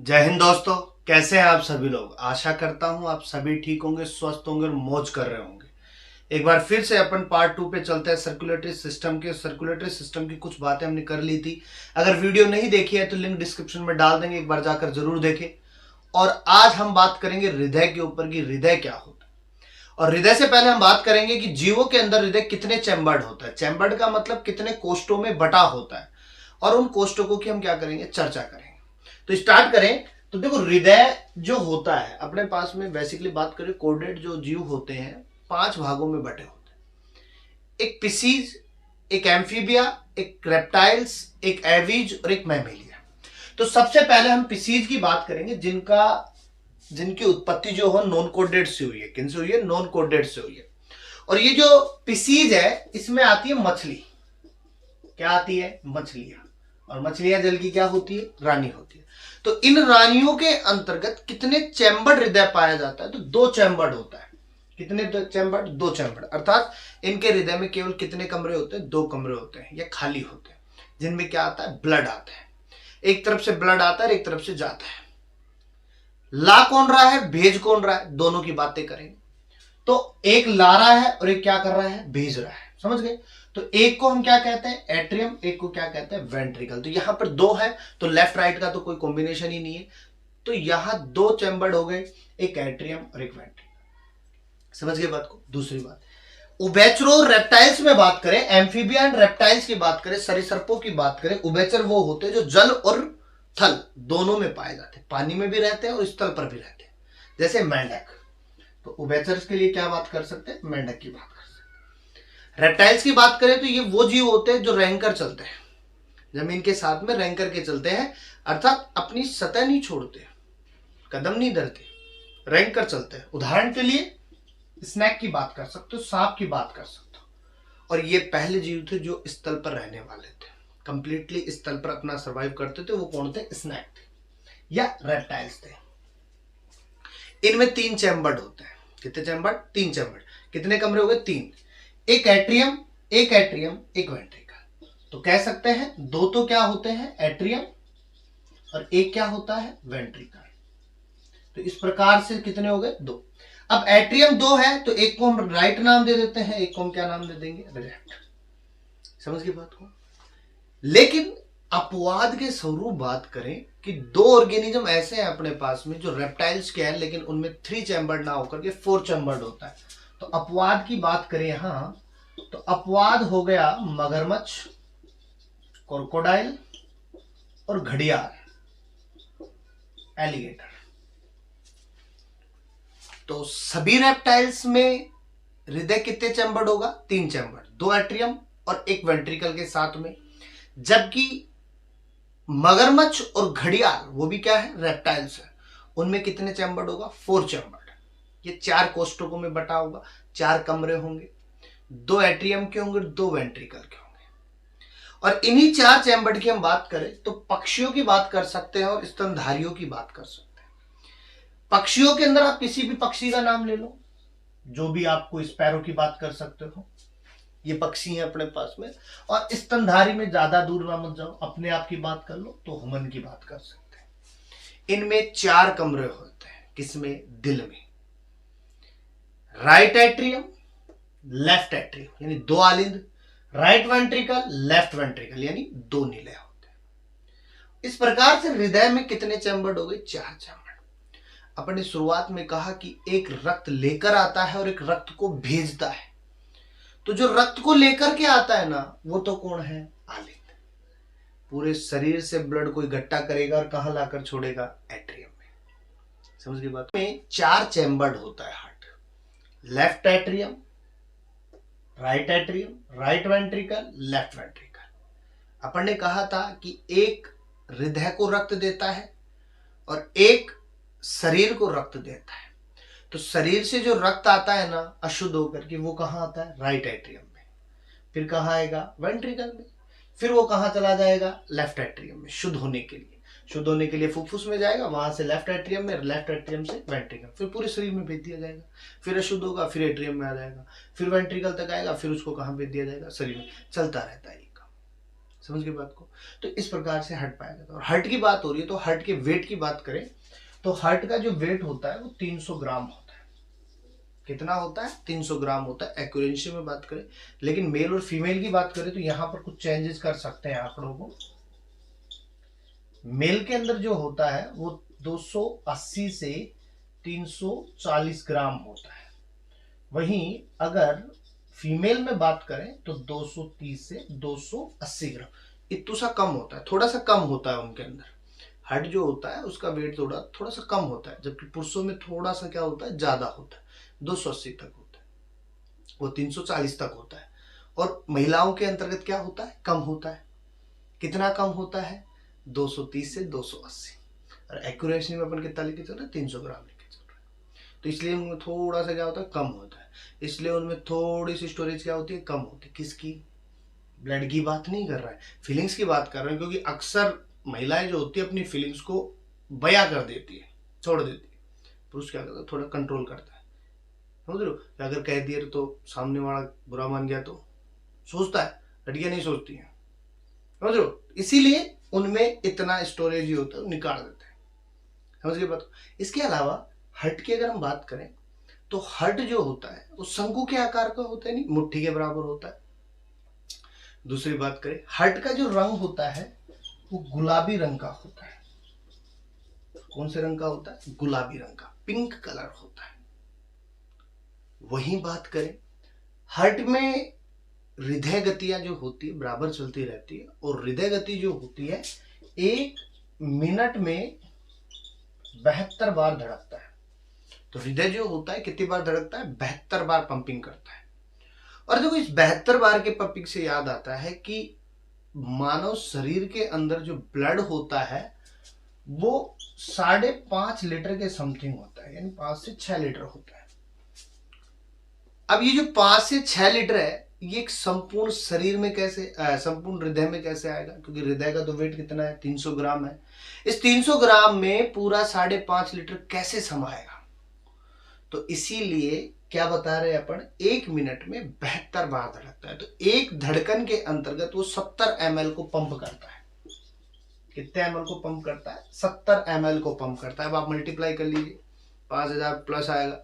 जय हिंद दोस्तों। कैसे हैं आप सभी लोग। आशा करता हूं आप सभी ठीक होंगे, स्वस्थ होंगे और मौज कर रहे होंगे। एक बार फिर से अपन पार्ट 2 पे चलते हैं। सर्कुलेटरी सिस्टम के सर्कुलेटरी सिस्टम की कुछ बातें हमने कर ली थी। अगर वीडियो नहीं देखी है तो लिंक डिस्क्रिप्शन में डाल देंगे, एक बार जाकर जरूर देखें। और आज हम बात करेंगे हृदय के ऊपर कि हृदय क्या होता है। और हृदय से पहले हम बात करेंगे कि जीवों के अंदर हृदय कितने चैम्बर्ड होता है। चैम्बर्ड का मतलब कितने कोष्ठों में बटा होता है, और उन कोष्ठकों की हम क्या करेंगे, चर्चा करेंगे। तो स्टार्ट करें। तो देखो, हृदय जो होता है अपने पास में, बेसिकली बात करें, कोडेड जो जीव होते हैं 5 भागों में बटे होते हैं। एक पिसीज, एक एम्फीबिया, एक रेप्टाइल्स, एक एवीज और एक मैमेलिया। तो सबसे पहले हम पिसीज की बात करेंगे, जिनकी उत्पत्ति जो हो नॉन कोडेड से हुई है। किन से हुई है? नॉन कोडेड से हुई है। और ये जो पिसीज है इसमें आती है मछली। क्या आती है? मछलियां। और मछलियां जल की क्या होती है? रानी होती है। तो इन रानियों के अंतर्गत कितने चैम्बर्ड हृदय पाया जाता है? तो 2 चैम्बर्ड होता है। कितने? 2 चैम्बर्ड, 2 चैम्बर्ड। अर्थात इनके हृदय में केवल कितने कमरे होते हैं? 2 कमरे होते हैं, या खाली होते हैं, जिनमें क्या आता है? ब्लड आता है। एक तरफ से ब्लड आता है, एक तरफ से जाता है। ला कौन रहा है, भेज कौन रहा है, दोनों की बातें करेंगे। तो एक ला रहा है और एक क्या कर रहा है? भेज रहा है। समझ गए? तो एक को हम क्या कहते हैं? एट्रियम। एक को क्या कहते हैं? वेंट्रिकल। तो यहां पर 2 है, तो लेफ्ट राइट का तो कोई कॉम्बिनेशन ही नहीं है। तो यहां 2 चैम्बर्ड हो गए, एक एट्रियम और एक वेंट्रिकल। समझ गए बात को? दूसरी बात, उभयचरों रेप्टाइल्स में बात करें, एम्फीबिया एंड रेप्टाइल्स की बात करें, सरीसृपों की बात करें, उभयचर वो होते हैं जो जल और थल दोनों में पाए जाते हैं। पानी में भी रहते हैं और स्थल पर भी रहते हैं, जैसे मेंढक। तो उभयचर्स के लिए क्या बात कर सकते हैं? मेंढक की बात कर सकते हैं। रेप्टाइल्स की बात करें तो ये वो जीव होते हैं जो रेंग कर चलते हैं, जमीन के साथ में रेंग करके चलते हैं। अर्थात अपनी सतह नहीं छोड़ते, कदम नहीं धरते, रेंग कर चलते हैं। उदाहरण के लिए स्नैक की बात कर सकते हो, सांप की बात कर सकते हो। और ये पहले जीव थे जो स्थल पर रहने वाले थे, कंप्लीटली स्थल पर अपना सर्वाइव करते थे। वो कौन थे? स्नैक थे या रेप्टाइल्स थे। इनमें 3 चैम्बर्ड होते हैं। कितने चैम्बर्ड? 3 चैम्बर्ड। कितने कमरे हो गए? 3। एक एट्रियम, एक एट्रियम, एक वेंट्रिकल। तो कह सकते हैं 2 तो क्या होते हैं? एट्रियम। और एक क्या होता है? वेंट्रिकल। तो इस प्रकार से कितने हो गए? 2। अब एट्रियम 2 है तो एक को हम राइट नाम दे देते हैं, एक को हम क्या नाम दे देंगे? लेफ्ट। समझ गए बात को? लेकिन अपवाद के स्वरूप बात करें कि 2 ऑर्गेनिज्म ऐसे हैं अपने पास में जो रेप्टाइल्स के हैं, लेकिन उनमें 3 चैम्बर्ड ना होकर के 4 चैम्बर्ड होता है। तो अपवाद की बात करें यहां, तो अपवाद हो गया मगरमच्छ, क्रोकोडाइल और घड़ियाल, एलिगेटर। तो सभी रेप्टाइल्स में हृदय कितने चैम्बर्ड होगा? 3 चैम्बर्ड, 2 एट्रियम और एक वेंट्रिकल के साथ में। जबकि मगरमच्छ और घड़ियाल, वो भी क्या है? रेप्टाइल्स है, उनमें कितने चैम्बर्ड होगा? 4 चैम्बर्ड। ये 4 कोष्ठकों में बटा होगा, 4 कमरे होंगे, 2 एट्रियम के होंगे, 2 वेंट्रिकल के होंगे। और इन्हीं 4 चैम्बर्ड की हम बात करें तो पक्षियों की बात कर सकते हैं और स्तनधारियों की बात कर सकते हैं। पक्षियों के अंदर आप किसी भी पक्षी का नाम ले लो, जो भी आपको, स्पैरो की बात कर सकते हो, ये पक्षी हैं अपने पास में। और स्तनधारी में ज्यादा दूर ना मत जाओ, अपने आप की बात कर लो तो हुमन की बात कर सकते हैं। इनमें 4 कमरे होते हैं। किसमें? दिल में। राइट एट्रियम, लेफ्ट एट्रियम यानी 2 आलिंद, राइट वेंट्रिकल, लेफ्ट वेंट्रिकल यानी 2 निलय होते हैं। इस प्रकार से हृदय में कितने चैम्बर्ड हो गए? 4 चैम्बर्ड। अपन ने शुरुआत में कहा कि एक रक्त लेकर आता है और एक रक्त को भेजता है। तो जो रक्त को लेकर के आता है ना, वो तो कौन है? आलिंद। पूरे शरीर से ब्लड को इकट्ठा करेगा और कहां लाकर छोड़ेगा? एट्रियम में। समझ गई बात? में 4 चैम्बर्ड होता है heart. Left atrium, right atrium, right ventricle, left ventricle. अपन ने कहा था कि एक हृदय को रक्त देता है और एक शरीर को रक्त देता है। तो शरीर से जो रक्त आता है ना अशुद्ध होकर के, वो कहां आता है? राइट एट्रियम में। फिर कहां आएगा? वेंट्रिकल में। फिर वो कहां चला जाएगा? लेफ्ट एट्रियम में, शुद्ध होने के लिए। शुद्ध होने के लिए फुफ्फुस में जाएगा, वहां से लेफ्ट एट्रियम में, लेफ्ट एट्रियम से वेंट्रिकल, फिर पूरे शरीर में भेज दिया जाएगा। फिर अशुद्ध होगा, फिर एट्रियम में आ जाएगा, फिर वेंट्रिकल तक आएगा, फिर उसको कहां भेज दिया जाएगा? शरीर में। चलता रहता है ये काम। समझ गए बात को। तो इस प्रकार से हार्ट पाया जाता है। और हार्ट की बात हो रही है तो हार्ट के वेट की बात करें तो हार्ट का जो वेट होता है वो 300 ग्राम होता है। कितना होता है? 300 ग्राम होता है एक्यूरेंसी में बात करें। लेकिन मेल और फीमेल की बात करें तो यहां पर कुछ चेंजेस कर सकते हैं आंकड़ों को। मेल के अंदर जो होता है वो 280 से 340 ग्राम होता है। वहीं अगर फीमेल में बात करें तो 230 से 280 ग्राम, इतना सा कम होता है, थोड़ा सा कम होता है उनके अंदर। हार्ट जो होता है उसका वेट थोड़ा थोड़ा सा कम होता है, जबकि पुरुषों में थोड़ा सा क्या होता है, ज्यादा होता है, 280 तक होता है, वो 340 तक होता है। और महिलाओं के अंतर्गत क्या होता है, कम होता है। कितना कम होता है? 230 से 280। और एक्यूरेसी में अपन कितना लेके चल रहे हैं? 300 ग्राम लेके चल रहे हैं। तो इसलिए उनमें थोड़ा सा क्या होता है, कम होता है। इसलिए उनमें थोड़ी सी स्टोरेज क्या होती है, कम होती है। किसकी? ब्लड की बात नहीं कर रहा है, फीलिंग्स की बात कर रहे हैं। क्योंकि अक्सर महिलाएं जो होती है अपनी फीलिंग्स को बयां कर देती है, छोड़ देती है। पुरुष क्या करता है, थोड़ा कंट्रोल करता है। समझ रहे हो? अगर कह दिया तो सामने वाला बुरा मान गया तो सोचता है, लड़कियां नहीं सोचती हैं। समझ रहे हो? इसीलिए उनमें इतना स्टोरेज ही होता है, निकाल देते हैं। समझ गए बात? इसके अलावा हर्ट की अगर हम बात करें तो हर्ट जो होता है वो शंकु के आकार का होता है, नहीं मुट्ठी के बराबर होता है। दूसरी बात करें, हर्ट का जो रंग होता है वो गुलाबी रंग का होता है। कौन से रंग का होता है? गुलाबी रंग का, पिंक कलर होता है। वहीं बात करें हर्ट में हृदय गतियां जो होती है बराबर चलती रहती है। और हृदय गति जो होती है 1 मिनट में 72 बार धड़कता है। तो हृदय जो होता है कितनी बार धड़कता है? 72 बार पंपिंग करता है। और देखो इस 72 बार के पंपिंग से याद आता है कि मानव शरीर के अंदर जो ब्लड होता है वो 5.5 लीटर के समथिंग होता है, यानी 5 से 6 लीटर होता है। अब ये जो 5 से 6 लीटर है ये एक संपूर्ण शरीर में कैसे, संपूर्ण हृदय में कैसे आएगा? क्योंकि हृदय का तो वेट कितना है, 300 ग्राम है। इस 300 ग्राम में पूरा 5.5 लीटर कैसे समाएगा? तो इसीलिए क्या बता रहे हैं अपन, 1 मिनट में 72 बार धड़कता है। तो एक धड़कन के अंतर्गत वो 70 ml को पंप करता है। कितने ml को पंप करता है? 70 ml को पंप करता है। अब आप मल्टीप्लाई कर लीजिए, 5000 प्लस आएगा।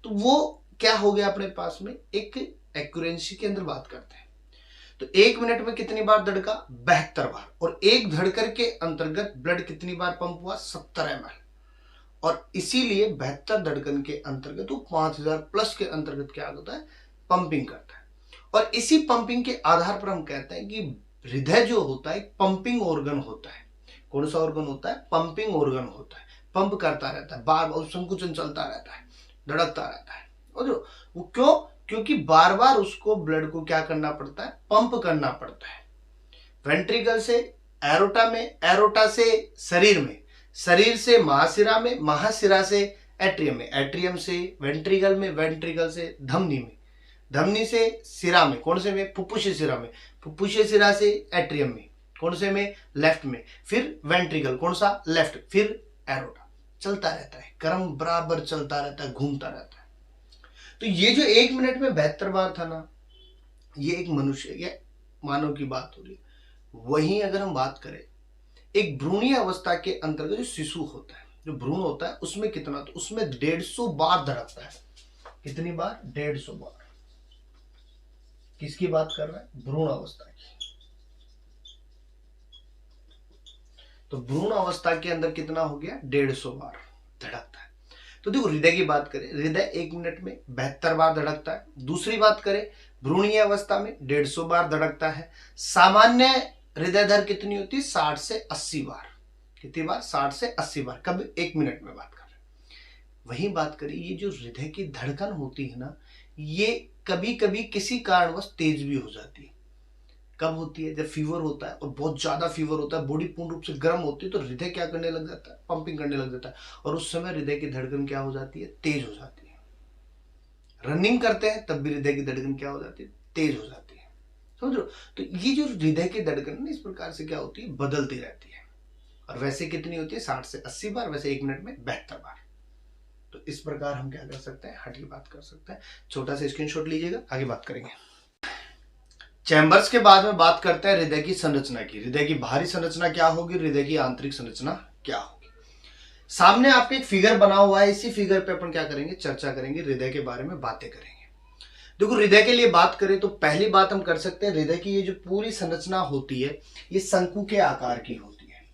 तो वो क्या हो गया अपने पास में, एक एक्यूरेंसी के अंदर बात करते हैं। तो 1 मिनट में कितनी बार धड़का? 72 बार। और एक धड़कन के अंतर्गत ब्लड कितनी बार पंप हुआ? 70 ml। और इसीलिए 72 धड़कन के अंतर्गत वो 5000 प्लस के अंतर्गत क्या होता है, पंपिंग करता है। और इसी पंपिंग के आधार पर हम कहते हैं कि हृदय जो होता है पंपिंग ऑर्गन होता है। कौन सा ऑर्गन होता है? पंपिंग ऑर्गन होता है। पंप करता रहता है, बार बार संकुचन चलता रहता है, धड़कता रहता है। और वो क्यों? क्योंकि बार बार उसको ब्लड को क्या करना पड़ता है, पंप करना पड़ता है। वेंट्रिकल से एरोटा में, एरोटा से शरीर में, शरीर से महाशिरा में, महाशिरा से एट्रियम में, एट्रियम से वेंट्रिकल में, वेंट्रिकल से धमनी में, धमनी से सिरा में, कौन से में? फुफ्फुसी सिरा में, फुफ्फुसी सिरा से एट्रियम में, कौन से में? लेफ्ट में, फिर वेंट्रिकल, कौन सा? लेफ्ट, फिर एरोटा। चलता रहता है, क्रम बराबर चलता रहता है, घूमता रहता है। तो ये जो 1 मिनट में 72 बार था ना, ये एक मनुष्य या मानव की बात हो रही है। वहीं अगर हम बात करें एक भ्रूणीय अवस्था के अंतर्गत जो शिशु होता है, जो भ्रूण होता है, उसमें कितना? तो उसमें 150 बार धड़कता है। कितनी बार? 150 बार। किसकी बात कर रहा है? भ्रूण अवस्था की। तो भ्रूण अवस्था के अंदर कितना हो गया? 150 बार धड़कता है। तो देखो हृदय की बात करें, हृदय 1 मिनट में 72 बार धड़कता है। दूसरी बात करें भ्रूणीय अवस्था में 150 बार धड़कता है। सामान्य हृदय दर कितनी होती है? 60 से 80 बार। कितनी बार? 60 से 80 बार। कब? 1 मिनट में बात कर रहे हैं। वहीं बात करें ये जो हृदय की धड़कन होती है ना, ये कभी कभी किसी कारणवश तेज भी हो जाती है। कब होती है? जब फीवर होता है और बहुत ज्यादा फीवर होता है, बॉडी पूर्ण रूप से गर्म होती है, तो हृदय क्या करने लग जाता है? पंपिंग करने लग जाता है। और उस समय हृदय की धड़कन क्या हो जाती है? तेज हो जाती है। रनिंग करते हैं तब भी हृदय की धड़कन क्या हो जाती है? तेज हो जाती है। समझ लो? तो ये जो हृदय की धड़कन इस प्रकार से क्या होती है? बदलती रहती है। और वैसे कितनी होती है? 60 से 80 बार, वैसे 1 मिनट में 72 बार। तो इस प्रकार हम क्या कर सकते हैं? हार्ट की बात कर सकते हैं। छोटा सा स्क्रीनशॉट लीजिएगा, आगे बात करेंगे। चैम्बर्स के बाद में बात करते हैं हृदय की संरचना की। हृदय की बाहरी संरचना क्या होगी, हृदय की आंतरिक संरचना क्या होगी। सामने आपके एक फिगर बना हुआ है, इसी फिगर पे अपन क्या करेंगे, चर्चा करेंगे, हृदय के बारे में बातें करेंगे। देखो हृदय के लिए बात करें तो पहली बात हम कर सकते हैं, हृदय की ये जो पूरी संरचना होती है ये शंकु के आकार की होती है।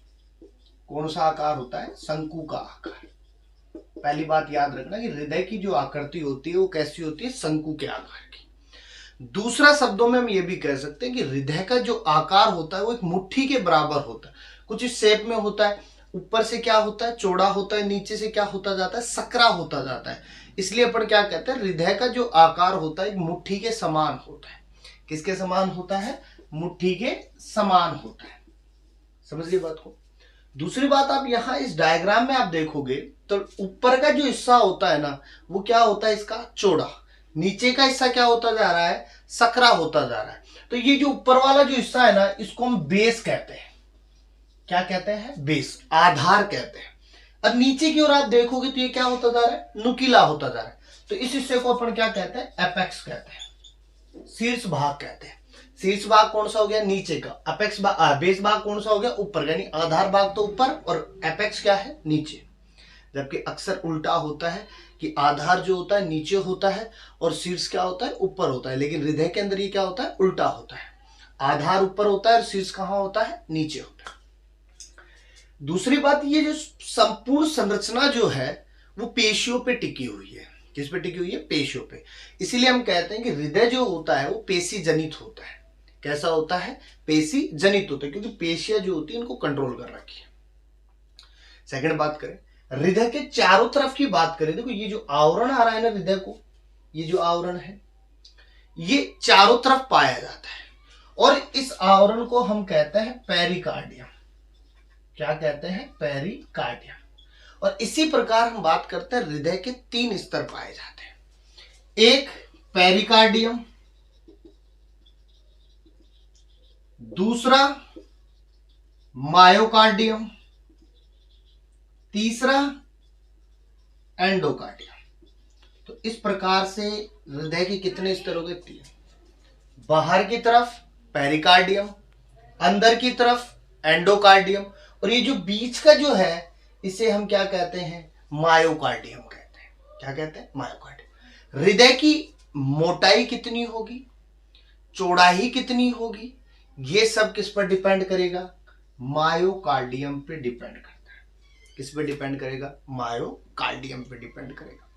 कौन सा आकार होता है, शंकु का आकार। पहली बात याद रखना कि हृदय की जो आकृति होती है वो कैसी होती है, शंकु के आकार की। दूसरा शब्दों में हम ये भी कह सकते हैं कि हृदय का जो आकार होता है वो एक मुट्ठी के बराबर होता है, कुछ इस शेप में होता है। ऊपर से क्या होता है, चौड़ा होता है, नीचे से क्या होता जाता है, सकरा होता जाता है। इसलिए अपन क्या कहते हैं, हृदय का जो आकार होता है एक मुट्ठी के समान होता है। किसके समान होता है, मुट्ठी के समान होता है। समझ ली बात को। दूसरी बात, आप यहां इस डायग्राम में आप देखोगे तो ऊपर का जो हिस्सा होता है ना वो क्या होता है, इसका चौड़ा। नीचे का हिस्सा क्या होता जा रहा है, सकरा होता जा रहा है। तो ये जो ऊपर वाला जो हिस्सा है ना इसको हम बेस कहते हैं। क्या कहते हैं, बेस, आधार कहते हैं। अब नीचे की ओर आप देखोगे तो ये क्या होता जा रहा है, नुकीला होता जा रहा है। तो इस हिस्से को अपन क्या कहते हैं, एपेक्स कहते हैं, शीर्ष भाग कहते हैं। शीर्ष भाग कौन सा हो गया, नीचे का। अपेक्स भाग, बेस भाग कौन सा हो गया, ऊपर का। यानी आधार भाग तो ऊपर और एपेक्स क्या है, नीचे। जबकि अक्सर उल्टा होता है कि आधार जो होता है नीचे होता है और शीर्ष क्या होता है, ऊपर होता है। लेकिन हृदय के अंदर ये क्या होता है, उल्टा होता है। आधार ऊपर होता है और शीर्ष कहां होता है, नीचे होता है। दूसरी बात, ये जो संपूर्ण संरचना जो है वो पेशियों पे टिकी हुई है। किस पे टिकी हुई है, पेशियों पे। इसीलिए हम कहते हैं कि हृदय जो होता है वो पेशी जनित होता है। कैसा होता है, पेशी जनित होता है, क्योंकि पेशियां जो होती है इनको कंट्रोल कर रखी है। सेकंड बात करें हृदय के चारों तरफ की बात करें, देखो ये जो आवरण आ रहा है ना हृदय को, ये जो आवरण है ये चारों तरफ पाया जाता है और इस आवरण को हम कहते हैं पेरिकार्डियम। क्या कहते हैं, पेरिकार्डियम। और इसी प्रकार हम बात करते हैं हृदय के 3 स्तर पाए जाते हैं। एक पेरिकार्डियम, दूसरा मायोकार्डियम, तीसरा एंडोकार्डियम। तो इस प्रकार से हृदय के कितने स्तर हो गए, 3। बाहर की तरफ पेरिकार्डियम, अंदर की तरफ एंडोकार्डियम, और ये जो बीच का जो है इसे हम क्या कहते हैं, मायोकार्डियम कहते हैं। क्या कहते हैं, मायोकार्डियम। हृदय की मोटाई कितनी होगी, चौड़ाई कितनी होगी, ये सब किस पर डिपेंड करेगा, मायोकार्डियम पे डिपेंड करता है। किस पे डिपेंड करेगा, मायोकार्डियम पे डिपेंड करेगा।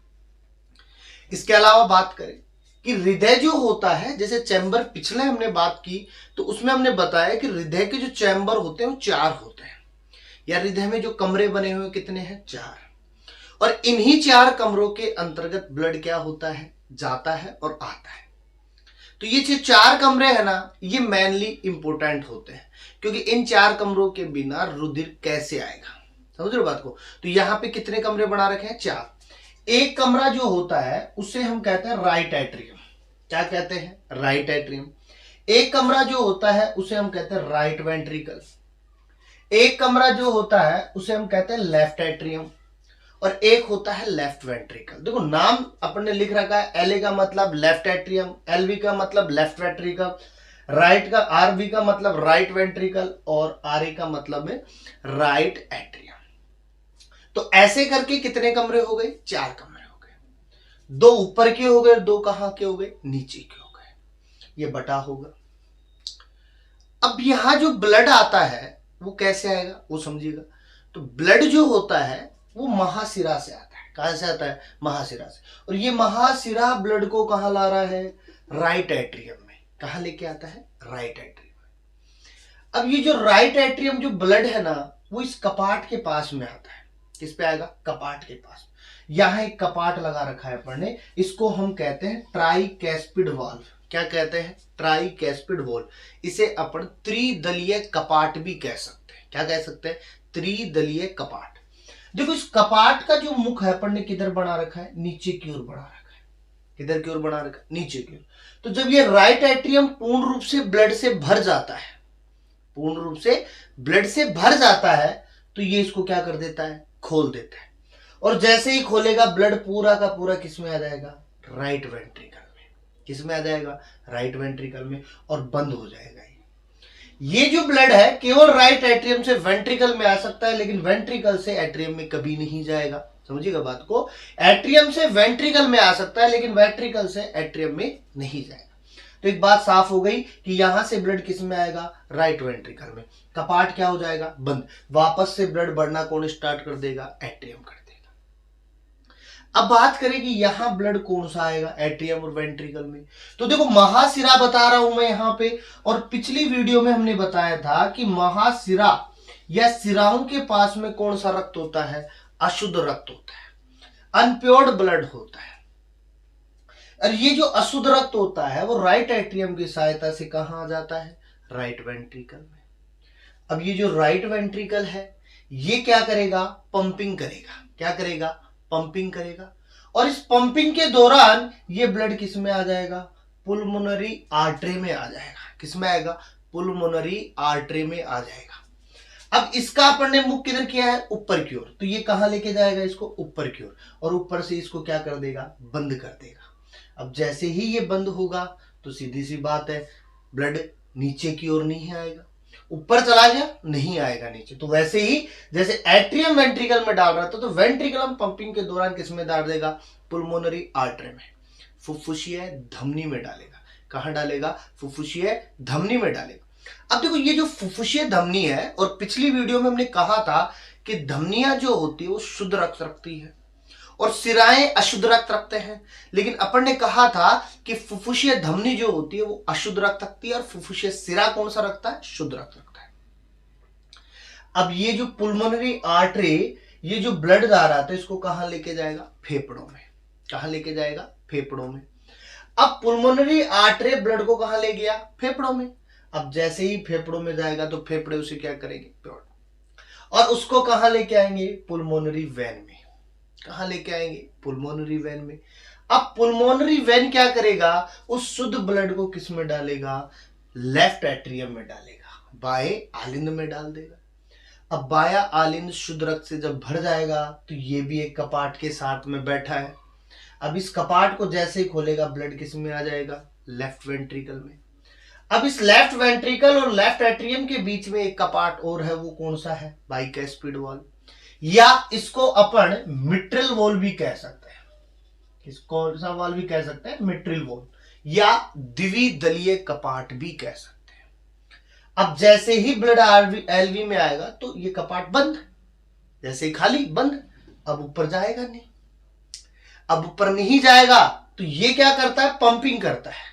इसके अलावा बात करें कि हृदय जो होता है, जैसे चैम्बर पिछले हमने बात की तो उसमें हमने बताया कि हृदय के जो चैम्बर होते हैं वो 4 होते हैं, या हृदय में जो कमरे बने हुए कितने हैं, 4। और इन्हीं 4 कमरों के अंतर्गत ब्लड क्या होता है, जाता है और आता है। तो ये जो 4 कमरे हैं ना ये मेनली इंपोर्टेंट होते हैं, क्योंकि इन 4 कमरों के बिना रुधिर कैसे आएगा, समझ रहे हो बात को। तो यहां पे कितने कमरे बना रखे हैं, 4। एक कमरा जो होता है उसे हम कहते हैं राइट एट्रियम। क्या कहते हैं, राइट एट्रियम। एक कमरा जो होता है उसे हम कहते हैं राइट वेंट्रिकल। एक कमरा जो होता है उसे हम कहते हैं लेफ्ट एट्रियम, और एक होता है लेफ्ट वेंट्रिकल। देखो नाम अपन ने लिख रखा है, एल का मतलब लेफ्ट एट्रियम, एलवी का मतलब लेफ्ट वेंट्रिकल, राइट का आरबी का मतलब राइट वेंट्रिकल, और आर ए का मतलब है राइट एट्रियम। तो ऐसे करके कितने कमरे हो गए, 4 कमरे हो गए। 2 ऊपर के हो गए, 2 कहां के हो गए, नीचे के हो गए। ये बटा होगा। अब यहां जो ब्लड आता है वो कैसे आएगा वो समझिएगा। तो ब्लड जो होता है वो महाशिरा से आता है। कहां से आता है, महाशिरा से। और ये महाशिरा ब्लड को कहां ला रहा है, राइट एट्रियम में। कहां लेके आता है, राइट एट्रियम में। अब ये जो राइट एट्रियम जो ब्लड है ना वो इस कपाट के पास में आता है। किस पे आएगा, कपाट के पास। यहां एक कपाट लगा रखा है अपन ने, इसको हम कहते हैं ट्राइकैस्पिड वाल्व। क्या कहते हैं, ट्राइकैस्पिड वाल्व। इसे अपन त्रिदलीय कपाट भी कह सकते हैं। क्या कह सकते हैं, त्रिदलीय कपाट। देखो इस कपाट का जो मुख है अपन ने किधर बना रखा है, नीचे की ओर बना रखा है। किधर की ओर बना रखा है, नीचे की ओर। तो जब ये राइट एट्रियम पूर्ण रूप से ब्लड से भर जाता है, पूर्ण रूप से ब्लड से भर जाता है, तो ये इसको क्या कर देता है, खोल देता है। और जैसे ही खोलेगा ब्लड पूरा का पूरा किस में आ जाएगा, राइट वेंट्रिकल में। किस में आ जाएगा? राइट वेंट्रिकल में, और बंद हो जाएगा। ये जो ब्लड है केवल राइट एट्रियम से वेंट्रिकल में आ सकता है, लेकिन वेंट्रिकल से एट्रियम में कभी नहीं जाएगा। समझिएगा बात को, एट्रियम से वेंट्रिकल में आ सकता है, लेकिन वेंट्रिकल से एट्रियम में नहीं जाएगा। तो एक बात साफ हो गई कि यहां से ब्लड किस में आएगा? राइट वेंट्रिकल में। कपाट क्या हो जाएगा? बंद। वापस से ब्लड बढ़ना कौन स्टार्ट कर देगा? एट्रियम कर देगा। अब बात करें कि यहां ब्लड कौन सा आएगा? एट्रियम और वेंट्रिकल में। तो देखो महाशिरा बता रहा हूं मैं यहां पे, और पिछली वीडियो में हमने बताया था कि महाशिरा या सिराओं के पास में कौन सा रक्त होता है? अशुद्ध रक्त होता है, अनप्योर्ड ब्लड होता है। और ये जो अशुद्ध रक्त होता है वो राइट एट्रियम की सहायता से कहां आ जाता है? राइट वेंट्रिकल में। अब ये जो राइट वेंट्रिकल है ये क्या करेगा? पंपिंग करेगा। क्या करेगा? पंपिंग करेगा। और इस पंपिंग के दौरान ये ब्लड किस में आ जाएगा? पुल्मोनरी आर्टरी में आ जाएगा। किस में आएगा? पुल्मोनरी आर्टरी में आ जाएगा। अब इसका अपन ने मुख किधर किया है? ऊपर की ओर। तो ये कहां लेके जाएगा इसको? ऊपर की ओर। और ऊपर से इसको क्या कर देगा? बंद कर देगा। अब जैसे ही ये बंद होगा तो सीधी सी बात है, ब्लड नीचे की ओर नहीं आएगा। ऊपर चला गया, नहीं आएगा नीचे। तो वैसे ही जैसे एट्रियम वेंट्रिकल में डाल रहा था, तो वेंट्रिकलम पंपिंग के दौरान किस में डाल देगा? पुल्मोनरी आर्टरी में, फुफ्फुसीय धमनी में डालेगा। कहां डालेगा? फुफ्फुसीय धमनी में डालेगा। अब देखो ये जो फुफ्फुसीय धमनी है, और पिछली वीडियो में हमने कहा था कि धमनियां जो होती है वो शुद्ध रक्त रखती है और सिराएं अशुद्ध रक्त रखते हैं, लेकिन अपन ने कहा था कि फुफ्फुसीय धमनी जो होती है वो अशुद्ध रक्त रखती है और फुफ्फुसीय सिरा कौन सा रखता है? शुद्ध रक्त रखता है। अब ये जो पुल्मोनरी आर्टरी, ये जो ब्लड जा रहा था इसको कहां लेके जाएगा? फेफड़ों में। कहां लेके जाएगा? फेफड़ों में। अब पुल्मोनरी आर्टरी ब्लड को कहां ले गया? फेफड़ों में। अब जैसे ही फेफड़ों में जाएगा तो फेफड़े उसे क्या करेंगे? और उसको कहां लेके आएंगे? पुल्मोनरी वेन में। कहां लेके आएंगे? पुल्मोनरी वेन में। अब पुल्मोनरी वेन क्या करेगा? उस शुद्ध ब्लड को किस में डालेगा? लेफ्ट एट्रियम में डालेगा, बाएं आलिंद में डाल देगा। अब बाया आलिंद शुद्ध रक्त से जब भर जाएगा तो ये भी एक कपाट के साथ में बैठा है। अब इस कपाट को जैसे ही खोलेगा ब्लड किस में आ जाएगा? लेफ्ट वेंट्रिकल में। अब इस लेफ्ट वेंट्रिकल और लेफ्ट एट्रियम के बीच में एक कपाट और है, वो कौन सा है? बाइकैस्पिड वॉल्व, या इसको अपन मिट्रल वॉल्व भी कह सकते हैं। इसको कौन सा वॉल्व भी कह सकते हैं? मिट्रल वॉल्व, या द्विदलीय कपाट भी कह सकते हैं। अब जैसे ही ब्लड एलवी में आएगा तो ये कपाट बंद, जैसे ही खाली बंद। अब ऊपर जाएगा नहीं। अब ऊपर नहीं जाएगा तो ये क्या करता है? पंपिंग करता है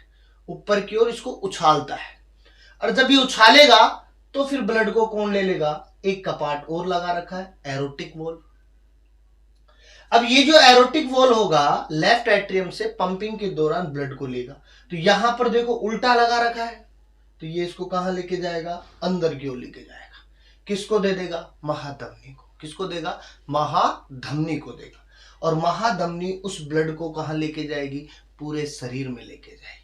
ऊपर की ओर, इसको उछालता है। और जब ये उछालेगा तो फिर ब्लड को कौन ले लेगा? एक कपाट और लगा रखा है, एरोटिक वॉल्व। अब ये जो एरोटिक वॉल्व होगा लेफ्ट एट्रियम से पंपिंग के दौरान ब्लड को लेगा। तो यहां पर देखो उल्टा लगा रखा है, तो ये इसको कहां लेके जाएगा? अंदर की ओर लेके जाएगा। किसको दे देगा? महाधमनी को। किसको देगा? महाधमनी को देगा। और महाधमनी उस ब्लड को कहां लेके जाएगी? पूरे शरीर में लेके जाएगी।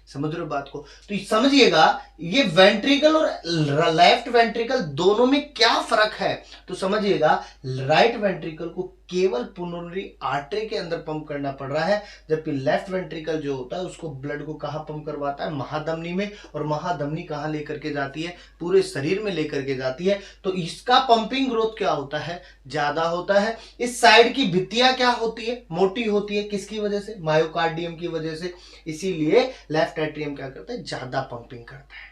समझ रहे हो बात को? तो समझिएगा ये वेंट्रिकल और लेफ्ट वेंट्रिकल दोनों में क्या फर्क है। तो समझिएगा राइट वेंट्रिकल को केवल पुल्मोनरी आर्टरी के अंदर पंप करना पड़ रहा है, जबकि लेफ्ट वेंट्रिकल जो होता है उसको ब्लड को कहां पंप करवाता है? महाधमनी में। और महाधमनी कहां लेकर के जाती है? पूरे शरीर में लेकर के जाती है। तो इसका पंपिंग ग्रोथ क्या होता है? ज्यादा होता है। इस साइड की भित्तियां क्या होती है? मोटी होती है। किसकी वजह से? मायोकार्डियम की वजह से। इसीलिए लेफ्ट एट्रियम क्या करता है? ज्यादा पंपिंग करता है।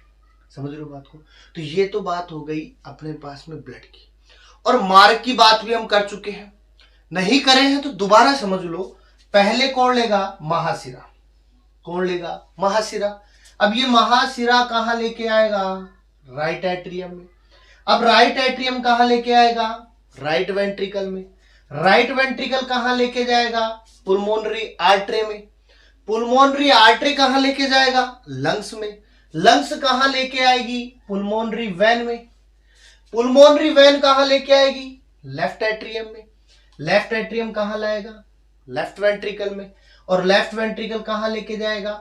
समझ रहे हो बात को? तो ये तो बात हो गई अपने पास में ब्लड की। और मार्ग की बात भी हम कर चुके हैं, नहीं करे हैं तो दोबारा समझ लो। पहले कौन लेगा? महाशिरा। कौन लेगा? महाशिरा। अब ये महाशिरा कहां लेके आएगा? राइट एट्रियम में। अब राइट एट्रियम कहां लेके आएगा? राइट वेंट्रिकल में। राइट वेंट्रिकल कहां लेके जाएगा? पुल्मोनरी आर्टरी में। पुल्मोनरी आर्टरी कहां लेके जाएगा? लंग्स में। लंग्स कहां लेके आएगी? पुल्मोनरी वेन में। पुल्मोनरी वेन कहां लेके आएगी? लेफ्ट एट्रियम में। लेफ्ट एट्रियम कहां लाएगा? लेफ्ट वेंट्रिकल में। और लेफ्ट वेंट्रिकल कहां लेके जाएगा?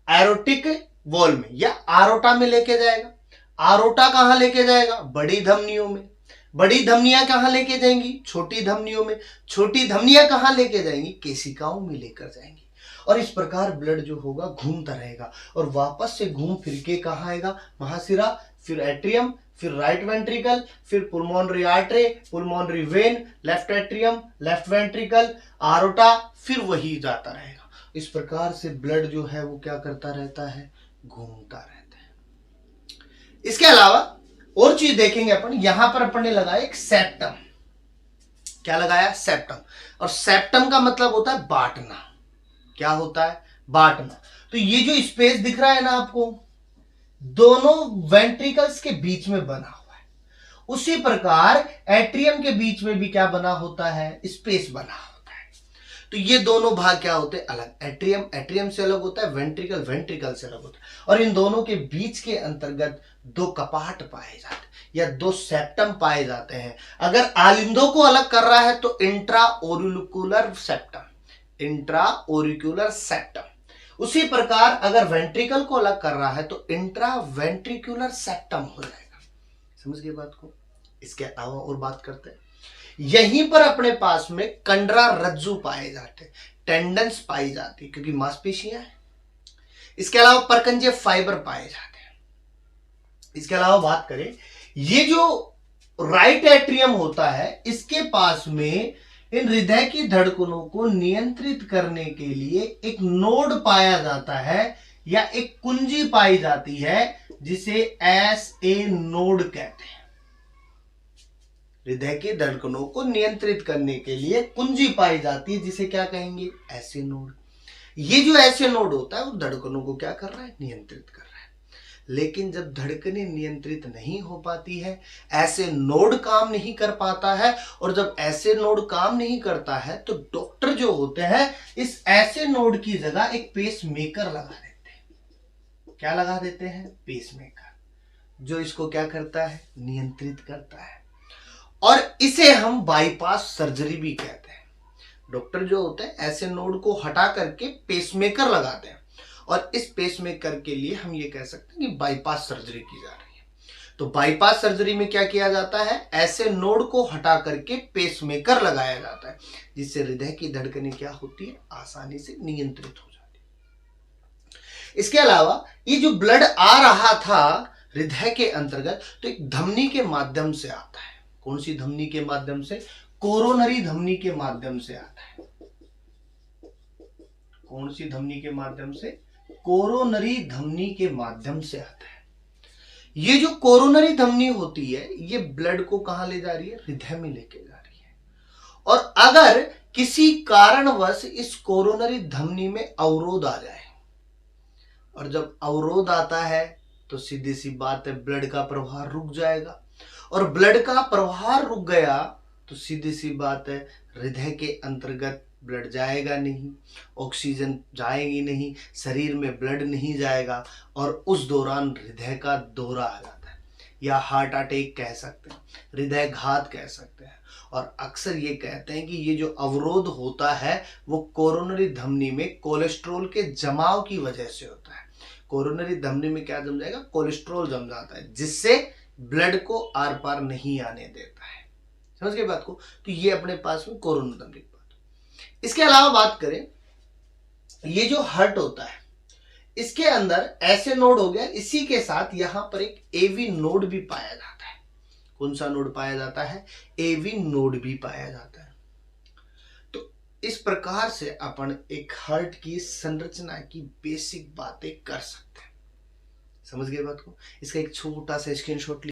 एरोटिक वॉल्व में या आरोटा में लेके जाएगा। आरोटा कहां लेके जाएगा? बड़ी धमनियों में। बड़ी धमनियां कहां लेके जाएंगी? छोटी धमनियों में। छोटी धमनियां कहां लेके जाएंगी? केशिकाओं में लेकर जाएंगी। और इस प्रकार ब्लड जो होगा घूमता रहेगा और वापस से घूम फिर के कहाँ आएगा, महाशिरा, फिर एट्रियम, फिर राइट वेंट्रिकल, फिर pulmonary artery, pulmonary vein, left atrium, left ventricle, aorta, फिर वही जाता रहेगा। इस प्रकार से ब्लड जो है वो क्या करता रहता है, घूमता रहता है। इसके अलावा और चीज देखेंगे अपन, यहां पर अपन ने लगाया एक सेप्टम। क्या लगाया, सेप्टम। और सेप्टम का मतलब होता है बांटना। क्या होता है, बांटना। तो ये जो स्पेस दिख रहा है ना आपको, दोनों वेंट्रिकल्स के बीच में बना हुआ है। उसी प्रकार एट्रियम के बीच में भी क्या बना होता है, स्पेस बना होता है। तो ये दोनों भाग क्या होते हैं, अलग। एट्रियम एट्रियम से अलग होता है, वेंट्रिकल वेंट्रिकल से अलग होता है। और इन दोनों के बीच के अंतर्गत दो कपाट पाए जाते हैं या दो सेप्टम पाए जाते हैं। अगर आलिंदों को अलग कर रहा है तो इंट्रा ओरिकुलर सेप्टम, इंट्रा ओरिकुलर सेप्टम। उसी प्रकार अगर वेंट्रिकल को अलग कर रहा है तो इंट्रा वेंट्रिकुलर सेप्टम हो जाएगा। समझ गए बात को। इसके अलावा और बात करते हैं, यहीं पर अपने पास में कंडरा रज्जु पाए जाते हैं, टेंडेंस पाई जाती है क्योंकि मांसपेशियां हैं। इसके अलावा परकंजे फाइबर पाए जाते हैं। इसके अलावा बात करें, ये जो राइट एट्रियम होता है इसके पास में इन हृदय की धड़कनों को नियंत्रित करने के लिए एक नोड पाया जाता है या एक कुंजी पाई जाती है जिसे एस ए नोड कहते हैं। हृदय की धड़कनों को नियंत्रित करने के लिए कुंजी पाई जाती है जिसे क्या कहेंगे, ऐसे नोड। ये जो ऐसे नोड होता है वो धड़कनों को क्या कर रहा है, नियंत्रित कर रहा है। लेकिन जब धड़कनें नियंत्रित नहीं हो पाती है, ऐसे नोड काम नहीं कर पाता है, और जब ऐसे नोड काम नहीं करता है तो डॉक्टर जो होते हैं इस ऐसे नोड की जगह एक पेस मेकर लगा देते हैं। क्या लगा देते हैं, पेस मेकर, जो इसको क्या करता है, नियंत्रित करता है। और इसे हम बाईपास सर्जरी भी कहते हैं। डॉक्टर जो होते हैं ऐसे नोड को हटा करके पेसमेकर लगाते हैं, और इस पेसमेकर के लिए हम ये कह सकते हैं कि बाईपास सर्जरी की जा रही है। तो बाईपास सर्जरी में क्या किया जाता है, ऐसे नोड को हटा करके पेसमेकर लगाया जाता है जिससे हृदय की धड़कनें क्या होती है, आसानी से नियंत्रित हो जाती है। इसके अलावा ये जो ब्लड आ रहा था हृदय के अंतर्गत तो एक धमनी के माध्यम से आता है। कौन सी धमनी के माध्यम से, कोरोनरी धमनी के माध्यम से आता है। कौन सी धमनी के माध्यम से, कोरोनरी धमनी के माध्यम से आता है। ये जो कोरोनरी धमनी होती है ये ब्लड को कहां ले जा रही है, हृदय में लेके जा रही है। और अगर किसी कारणवश इस कोरोनरी धमनी में अवरोध आ जाए, और जब अवरोध आता है तो सीधी सी बात है ब्लड का प्रवाह रुक जाएगा, और ब्लड का प्रवाह रुक गया तो सीधी सी बात है हृदय के अंतर्गत ब्लड जाएगा नहीं, ऑक्सीजन जाएगी नहीं, शरीर में ब्लड नहीं जाएगा, और उस दौरान हृदय का दौरा आ जाता है, या हार्ट अटैक कह सकते हैं, हृदय घात कह सकते हैं। और अक्सर ये कहते हैं कि ये जो अवरोध होता है वो कोरोनरी धमनी में कोलेस्ट्रॉल के जमाव की वजह से होता है। कोरोनरी धमनी में क्या जम जाएगा, कोलेस्ट्रॉल जम जाता है, जिससे ब्लड को आर पार नहीं आने देता है। समझ गए बात को। तो ये अपने पास में कोरोनरी धमनी की बात। इसके अलावा बात करें, ये जो हार्ट होता है इसके अंदर ऐसे नोड हो गया, इसी के साथ यहां पर एक एवी नोड भी पाया जाता है। कौन सा नोड पाया जाता है, एवी नोड भी पाया जाता है। तो इस प्रकार से अपन एक हार्ट की संरचना की बेसिक बातें कर सकते हैं। समझ गए बात को। इसका एक छोटा सा स्क्रीनशॉट